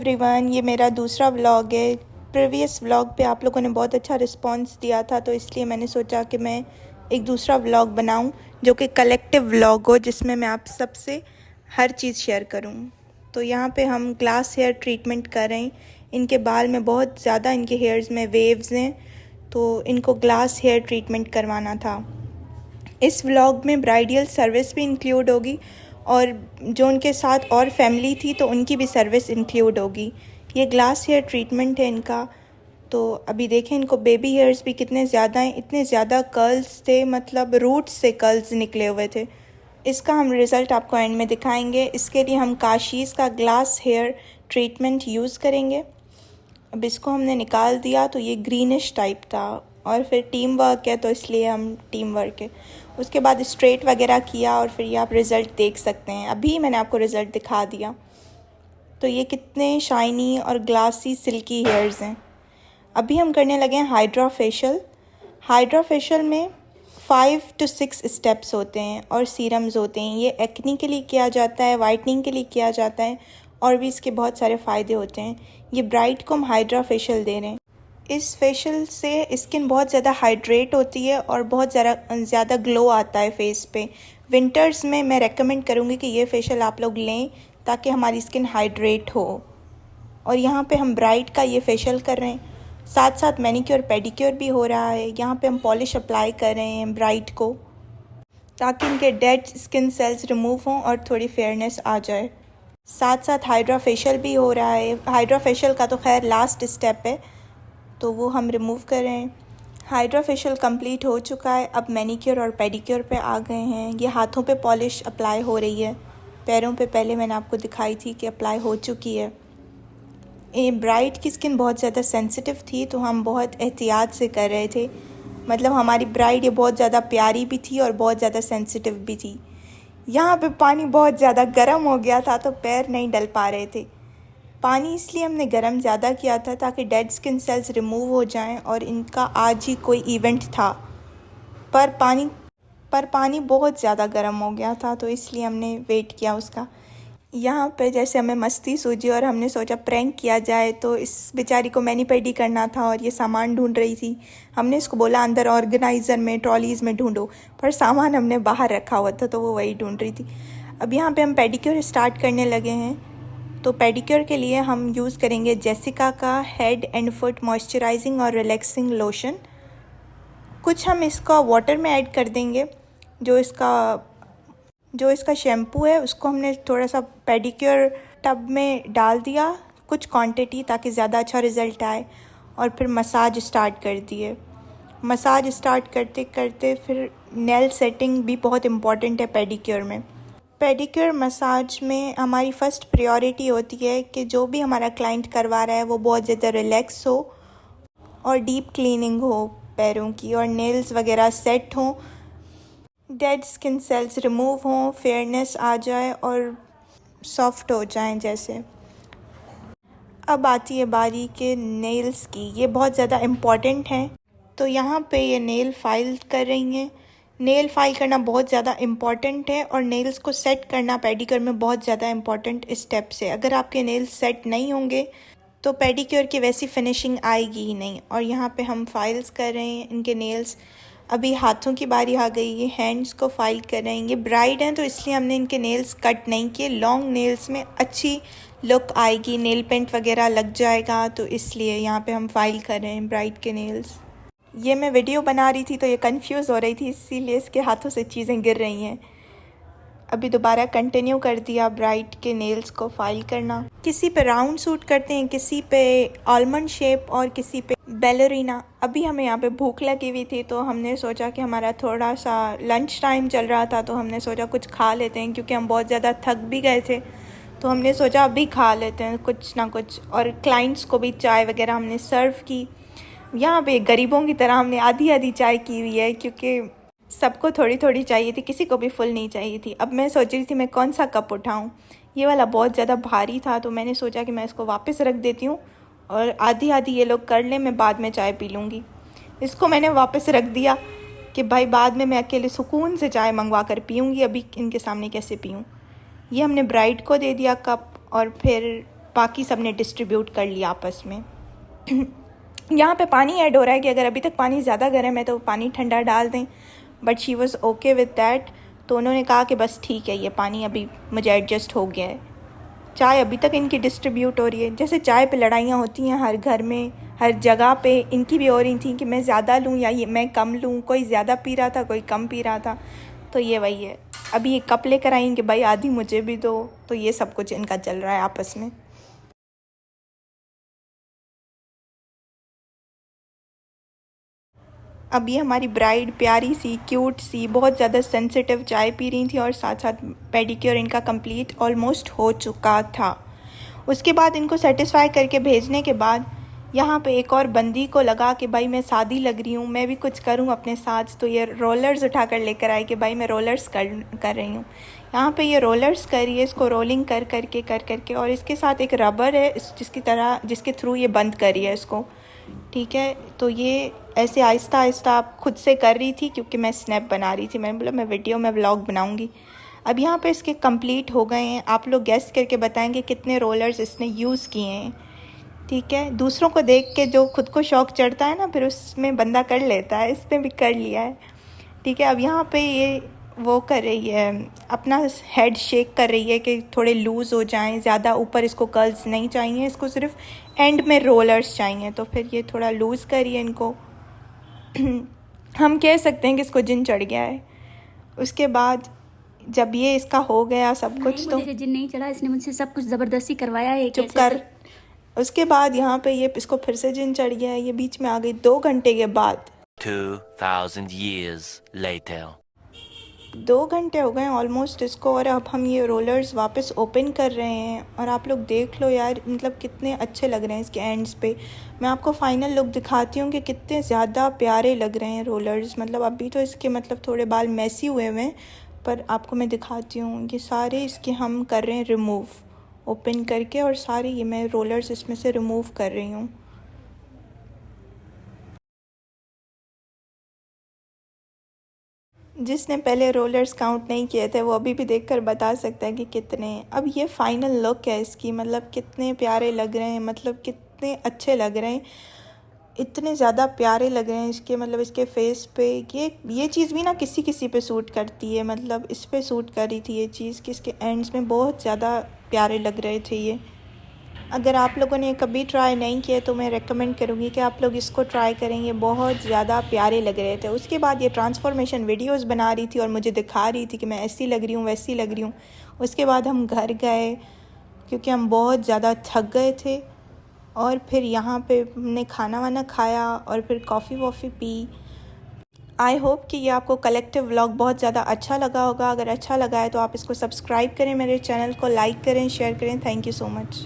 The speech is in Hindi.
एवरीवन, ये मेरा दूसरा व्लॉग है। प्रीवियस व्लॉग पे आप लोगों ने बहुत अच्छा रिस्पांस दिया था, तो इसलिए मैंने सोचा कि मैं एक दूसरा व्लॉग बनाऊं जो कि कलेक्टिव व्लॉग हो, जिसमें मैं आप सबसे हर चीज़ शेयर करूं। तो यहाँ पे हम ग्लास हेयर ट्रीटमेंट कर रहे हैं। इनके बाल में बहुत ज़्यादा इनके हेयर्स में वेव्स हैं, तो इनको ग्लास हेयर ट्रीटमेंट करवाना था। इस व्लॉग में ब्राइडल सर्विस भी इंक्लूड होगी और जो उनके साथ और फैमिली थी तो उनकी भी सर्विस इंक्लूड होगी। ये ग्लास हेयर ट्रीटमेंट है इनका। तो अभी देखें, इनको बेबी हेयर्स भी कितने ज़्यादा हैं, इतने ज़्यादा कर्ल्स थे, मतलब रूट्स से कर्ल्स निकले हुए थे। इसका हम रिज़ल्ट आपको एंड में दिखाएंगे। इसके लिए हम काशीज़ का ग्लास हेयर ट्रीटमेंट यूज़ करेंगे। अब इसको हमने निकाल दिया तो ये ग्रीनिश टाइप था, और फिर टीम वर्क है तो इसलिए हम टीम वर्क है। उसके बाद स्ट्रेट वगैरह किया और फिर ये आप रिज़ल्ट देख सकते हैं। अभी मैंने आपको रिज़ल्ट दिखा दिया। तो ये कितने शाइनी और ग्लासी सिल्की हेयर्स हैं। अभी हम करने लगे हैं हाइड्रा फेशियल। हाइड्रा फेशियल में 5 to 6 स्टेप्स होते हैं और सीरम्स होते हैं। ये एक्नी के लिए किया जाता है, वाइटनिंग के लिए किया जाता है, और भी इसके बहुत सारे फ़ायदे होते हैं। ये ब्राइड को हम हाइड्रा फेशियल दे रहे हैं। इस फेशियल से स्किन बहुत ज़्यादा हाइड्रेट होती है और बहुत ज़्यादा ग्लो आता है फेस पे। विंटर्स में मैं रेकमेंड करूँगी कि ये फेशियल आप लोग लें ताकि हमारी स्किन हाइड्रेट हो। और यहाँ पे हम ब्राइड का ये फेशियल कर रहे हैं, साथ साथ मैनिक्योर पेडिक्योर भी हो रहा है। यहाँ पे हम पॉलिश अप्लाई कर रहे हैं ब्राइड को, ताकि इनके डेड स्किन सेल्स रिमूव हों और थोड़ी फेयरनेस आ जाए। साथ साथ हाइड्रा फेशियल भी हो रहा है। हाइड्रा फेशियल का तो खैर लास्ट स्टेप है, तो वो हम रिमूव कर रहे हैं। हाइड्रा फेशियल कंप्लीट हो चुका है। अब मैनिक्योर और पेडिक्योर पे आ गए हैं। ये हाथों पे पॉलिश अप्लाई हो रही है, पैरों पे पहले मैंने आपको दिखाई थी कि अप्लाई हो चुकी है। ये ब्राइड की स्किन बहुत ज़्यादा सेंसिटिव थी, तो हम बहुत एहतियात से कर रहे थे। मतलब हमारी ब्राइड ये बहुत ज़्यादा प्यारी भी थी और बहुत ज़्यादा सेंसिटिव भी थी। यहाँ पे पानी बहुत ज़्यादा गर्म हो गया था, तो पैर नहीं डल पा रहे थे। पानी इसलिए हमने गर्म ज़्यादा किया था ताकि डेड स्किन सेल्स रिमूव हो जाएं, और इनका आज ही कोई इवेंट था, पर पानी बहुत ज़्यादा गर्म हो गया था, तो इसलिए हमने वेट किया उसका। यहाँ पे जैसे हमें मस्ती सूझी और हमने सोचा प्रैंक किया जाए, तो इस बेचारी को मैनी पेडी करना था और ये सामान ढूंढ रही थी। हमने इसको बोला अंदर ऑर्गेनाइज़र में, ट्रॉलीज़ में ढूंढो, पर सामान हमने बाहर रखा हुआ था, तो वो वही ढूंढ रही थी। अब यहाँ पे हम पेडिक्योर स्टार्ट करने लगे हैं। तो पेडिक्योर के लिए हम यूज़ करेंगे जेसिका का हेड एंड फुट मॉइस्चराइजिंग और रिलैक्सिंग लोशन। कुछ हम इसका वाटर में ऐड कर देंगे। जो इसका शैम्पू है उसको हमने थोड़ा सा पेडिक्योर टब में डाल दिया, कुछ क्वांटिटी, ताकि ज़्यादा अच्छा रिज़ल्ट आए। और फिर मसाज स्टार्ट कर दिए। मसाज स्टार्ट करते करते फिर नेल सेटिंग भी बहुत इम्पॉर्टेंट है पेडिक्योर में। पेडिक्योर मसाज में हमारी फ़र्स्ट प्रायोरिटी होती है कि जो भी हमारा क्लाइंट करवा रहा है वो बहुत ज़्यादा रिलैक्स हो और डीप क्लीनिंग हो पैरों की, और नेल्स वगैरह सेट हों, डेड स्किन सेल्स रिमूव हों, फेयरनेस आ जाए और सॉफ्ट हो जाएं जैसे। अब आती है बारी के नेल्स की। ये बहुत ज़्यादा इम्पॉर्टेंट हैं, तो यहाँ पे ये नेल फाइल कर रही हैं। नेल फाइल करना बहुत ज़्यादा इम्पॉर्टेंट है, और नेल्स को सेट करना पेडिक्योर में बहुत ज़्यादा इम्पॉर्टेंट स्टेप्स है। अगर आपके नेल्स सेट नहीं होंगे तो पेडिक्योर की वैसी फिनिशिंग आएगी ही नहीं। और यहाँ पे हम फाइल्स कर रहे हैं इनके नेल्स। अभी हाथों की बारी आ गई है, हैंड्स को फाइल कर रहे हैं। ये ब्राइड हैं तो इसलिए हमने इनके नेल्स कट नहीं किए। लॉन्ग नेल्स में अच्छी लुक आएगी, नेल पेंट वगैरह लग जाएगा, तो इसलिए यहाँ पे हम फाइल कर रहे हैं ब्राइड के नेल्स। ये मैं वीडियो बना रही थी तो ये कंफ्यूज हो रही थी, इसीलिए इसके हाथों से चीज़ें गिर रही हैं। अभी दोबारा कंटिन्यू कर दिया ब्राइड के नेल्स को फाइल करना। किसी पे राउंड सूट करते हैं, किसी पे आलमंड शेप और किसी पे बैलरीना। अभी हमें यहाँ पे भूख लगी हुई थी, तो हमने सोचा कि हमारा थोड़ा सा लंच टाइम चल रहा था, तो हमने सोचा कुछ खा लेते हैं, क्योंकि हम बहुत ज़्यादा थक भी गए थे। तो हमने सोचा अभी खा लेते हैं कुछ ना कुछ, और क्लाइंट्स को भी चाय वगैरह हमने सर्व की। यहाँ पे गरीबों की तरह हमने आधी आधी चाय की हुई है, क्योंकि सबको थोड़ी थोड़ी चाहिए थी, किसी को भी फुल नहीं चाहिए थी। अब मैं सोच रही थी मैं कौन सा कप उठाऊँ। ये वाला बहुत ज़्यादा भारी था, तो मैंने सोचा कि मैं इसको वापस रख देती हूँ और आधी आधी ये लोग कर लें, मैं बाद में चाय पी लूँगी। इसको मैंने वापस रख दिया कि भाई बाद में मैं अकेले सुकून से चाय मंगवा कर पीऊँगी, अभी इनके सामने कैसे पीऊँ। ये हमने ब्राइड को दे दिया कप, और फिर बाकी सब ने डिस्ट्रीब्यूट कर लिया आपस में। यहाँ पे पानी ऐड हो रहा है कि अगर अभी तक पानी ज़्यादा गर्म है तो पानी ठंडा डाल दें, but she was okay with that. तो उन्होंने कहा कि बस ठीक है, ये पानी अभी मुझे एडजस्ट हो गया है। चाय अभी तक इनकी डिस्ट्रीब्यूट हो रही है। जैसे चाय पे लड़ाइयाँ होती हैं हर घर में, हर जगह पे, इनकी भी हो रही थी कि मैं ज़्यादा लूँ या ये मैं कम लूँ। कोई ज़्यादा पी रहा था, कोई कम पी रहा था। तो ये वही है, अभी ये कप लेकर आई कि भाई आधी मुझे भी दो। तो ये सब कुछ इनका चल रहा है आपस में। अब ये हमारी ब्राइड प्यारी सी, क्यूट सी, बहुत ज़्यादा सेंसिटिव चाय पी रही थी और साथ साथ पेडिक्योर इनका कंप्लीट ऑलमोस्ट हो चुका था। उसके बाद इनको सेटिस्फाई करके भेजने के बाद यहाँ पे एक और बंदी को लगा कि भाई मैं शादी लग रही हूँ, मैं भी कुछ करूँ अपने साथ। तो ये रोलर्स उठा कर लेकर आई कि भाई मैं रोलर्स कर रही हूँ। यहाँ पे ये रोलर्स कर रही है, इसको रोलिंग कर करके और इसके साथ एक रबर है जिसके थ्रू ये बंद कर रही है इसको। ठीक है, तो ये ऐसे आहिस्ता आहिस्ता आप खुद से कर रही थी क्योंकि मैं स्नैप बना रही थी। मैंने बोला मैं वीडियो में व्लॉग बनाऊंगी। अब यहाँ पे इसके कंप्लीट हो गए हैं। आप लोग गेस करके बताएंगे कितने रोलर्स इसने यूज़ किए हैं। ठीक है, दूसरों को देख के जो खुद को शौक चढ़ता है ना, फिर उसमें बंदा कर लेता है। इसने भी कर लिया है। ठीक है, अब यहाँ पे ये वो कर रही है, अपना हेड शेक कर रही है कि थोड़े लूज़ हो जाएं, ज़्यादा ऊपर इसको कर्ल्स नहीं चाहिए, इसको सिर्फ एंड में रोलर्स चाहिए। तो फिर ये थोड़ा लूज़ करिए इनको। हम कह सकते हैं कि इसको जिन चढ़ गया है। उसके बाद जब ये इसका हो गया सब कुछ, तो मुझे जिन नहीं चढ़ा, इसने मुझसे सब कुछ ज़बरदस्ती करवाया है। चुप कर। उसके बाद यहाँ पे ये इसको फिर से जिन चढ़ गया है। ये बीच में आ गई 2 घंटे के बाद। 2000 years later. 2 घंटे हो गए ऑलमोस्ट इसको, और अब हम ये रोलर्स वापस ओपन कर रहे हैं। और आप लोग देख लो यार, मतलब कितने अच्छे लग रहे हैं इसके एंड्स पे। मैं आपको फाइनल लुक दिखाती हूँ कि कितने ज़्यादा प्यारे लग रहे हैं रोलर्स। मतलब अभी तो इसके मतलब थोड़े बाल मैसी हुए हुए हैं, पर आपको मैं दिखाती हूँ। ये सारे इसके हम कर रहे हैं रिमूव, ओपन करके, और सारे ये मैं रोलर्स इसमें से रिमूव कर रही हूँ। जिसने पहले रोलर्स काउंट नहीं किए थे वो अभी भी देखकर बता सकता है कि कितने हैं। अब ये फाइनल लुक है इसकी, मतलब कितने प्यारे लग रहे हैं, मतलब कितने अच्छे लग रहे हैं, इतने ज़्यादा प्यारे लग रहे हैं इसके, मतलब इसके फेस पे। ये चीज़ भी ना किसी किसी पे सूट करती है, मतलब इस पे सूट कर रही थी ये चीज़ कि इसके एंड्स में बहुत ज़्यादा प्यारे लग रहे थे ये। अगर आप लोगों ने कभी ट्राई नहीं किया तो मैं रेकमेंड करूँगी कि आप लोग इसको ट्राई करें। ये बहुत ज़्यादा प्यारे लग रहे थे। उसके बाद ये ट्रांसफॉर्मेशन वीडियोस बना रही थी और मुझे दिखा रही थी कि मैं ऐसी लग रही हूँ, वैसी लग रही हूँ। उसके बाद हम घर गए क्योंकि हम बहुत ज़्यादा थक गए थे, और फिर यहाँ पे हमने खाना वाना खाया और फिर कॉफ़ी वॉफ़ी पी। आई होप कि ये आपको कलेक्टिव व्लॉग बहुत ज़्यादा अच्छा लगा होगा। अगर अच्छा लगा है तो आप इसको सब्सक्राइब करें, मेरे चैनल को लाइक करें, शेयर करें। Thank you so much.